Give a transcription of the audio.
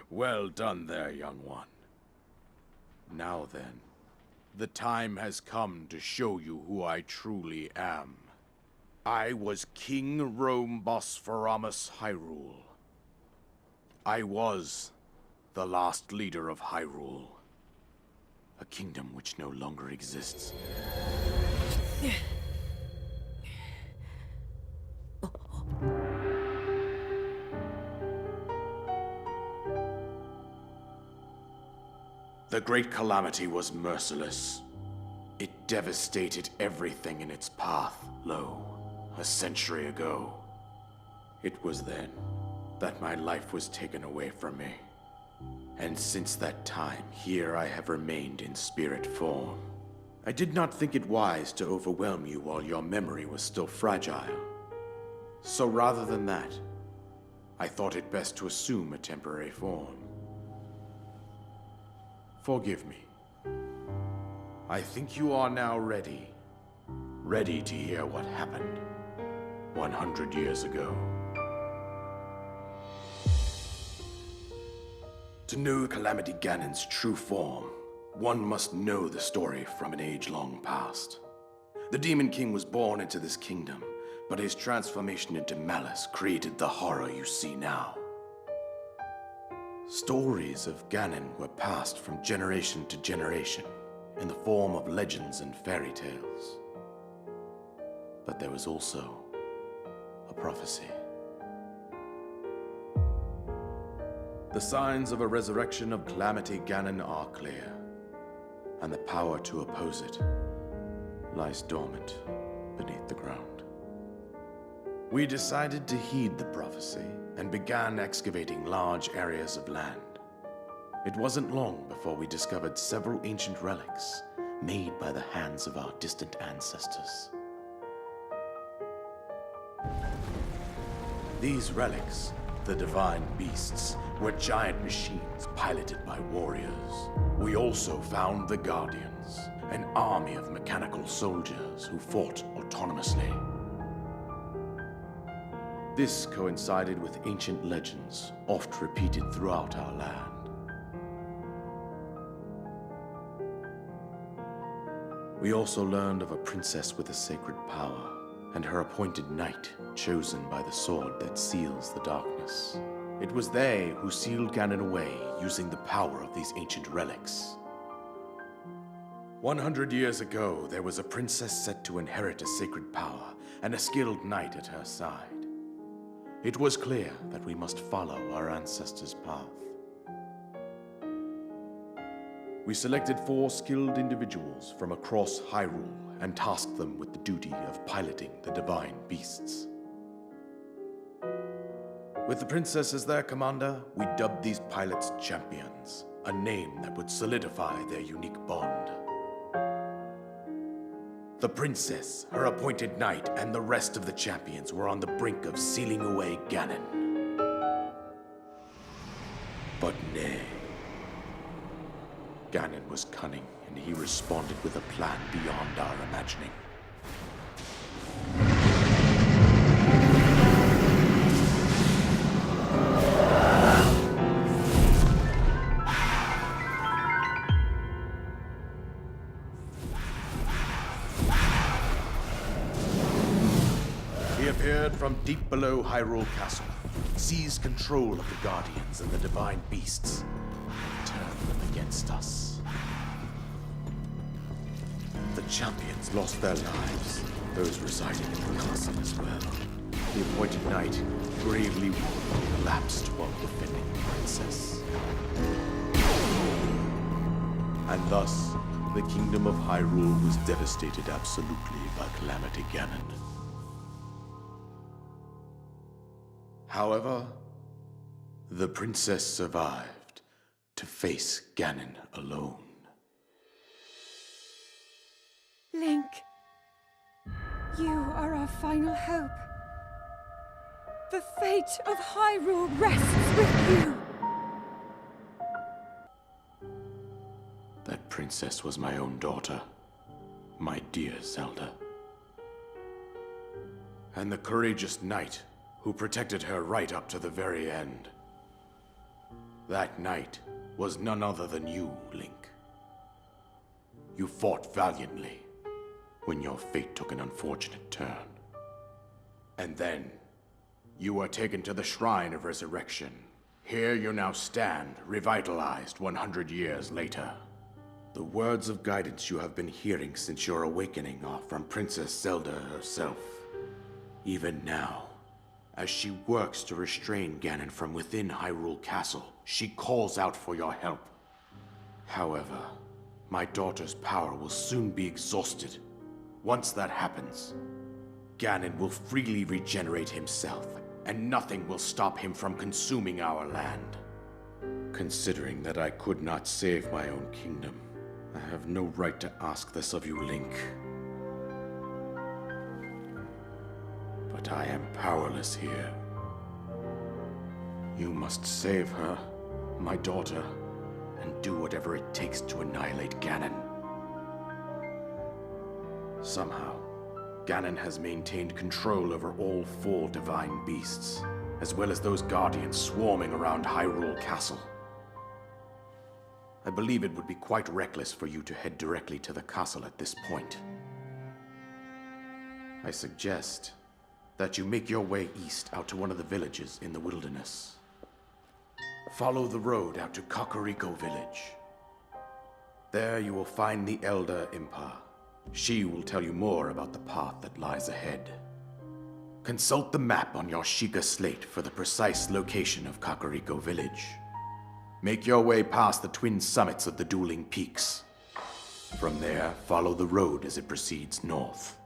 Well done there, young one. Now then, the time has come to show you who I truly am. I was King Rome Bosphoramus Hyrule. I was the last leader of Hyrule. A kingdom which no longer exists. The Great Calamity was merciless. It devastated everything in its path, a century ago. It was then that my life was taken away from me. And since that time, here I have remained in spirit form. I did not think it wise to overwhelm you while your memory was still fragile. So rather than that, I thought it best to assume a temporary form. Forgive me. I think you are now ready. Ready to hear what happened 100 years ago. To know Calamity Ganon's true form, one must know the story from an age long past. The Demon King was born into this kingdom, but his transformation into malice created the horror you see now. Stories of Ganon were passed from generation to generation in the form of legends and fairy tales. But there was also a prophecy. The signs of a resurrection of Calamity Ganon are clear, and the power to oppose it lies dormant beneath the ground. We decided to heed the prophecy and began excavating large areas of land. It wasn't long before we discovered several ancient relics made by the hands of our distant ancestors. These relics, the divine beasts, were giant machines piloted by warriors. We also found the Guardians, an army of mechanical soldiers who fought autonomously. This coincided with ancient legends, oft repeated throughout our land. We also learned of a princess with a sacred power, and her appointed knight, chosen by the sword that seals the darkness. It was they who sealed Ganon away using the power of these ancient relics. 100 years ago, there was a princess set to inherit a sacred power, and a skilled knight at her side. It was clear that we must follow our ancestors' path. We selected 4 skilled individuals from across Hyrule and tasked them with the duty of piloting the divine beasts. With the princess as their commander, we dubbed these pilots champions, a name that would solidify their unique bond. The princess, her appointed knight, and the rest of the champions were on the brink of sealing away Ganon. But nay. Ganon was cunning, and he responded with a plan beyond our imagining. He appeared from deep below Hyrule Castle, seized control of the Guardians and the divine beasts, and turned them against us. The champions lost their lives, those residing in the castle as well. The appointed knight, bravely wounded, collapsed while defending the princess. And thus, the kingdom of Hyrule was devastated absolutely by Calamity Ganon. However, the princess survived to face Ganon alone. Link, you are our final hope. The fate of Hyrule rests with you. That princess was my own daughter, my dear Zelda. And the courageous knight who protected her right up to the very end. That night was none other than you, Link. You fought valiantly when your fate took an unfortunate turn. And then, you were taken to the Shrine of Resurrection. Here you now stand, revitalized 100 years later. The words of guidance you have been hearing since your awakening are from Princess Zelda herself. Even now, as she works to restrain Ganon from within Hyrule Castle, she calls out for your help. However, my daughter's power will soon be exhausted. Once that happens, Ganon will freely regenerate himself, and nothing will stop him from consuming our land. Considering that I could not save my own kingdom, I have no right to ask this of you, Link. But I am powerless here. You must save her, my daughter, and do whatever it takes to annihilate Ganon. Somehow, Ganon has maintained control over all 4 divine beasts, as well as those guardians swarming around Hyrule Castle. I believe it would be quite reckless for you to head directly to the castle at this point. I suggest that you make your way east out to one of the villages in the wilderness. Follow the road out to Kakariko Village. There you will find the Elder Impa. She will tell you more about the path that lies ahead. Consult the map on your Sheikah slate for the precise location of Kakariko Village. Make your way past the twin summits of the dueling peaks. From there, follow the road as it proceeds north.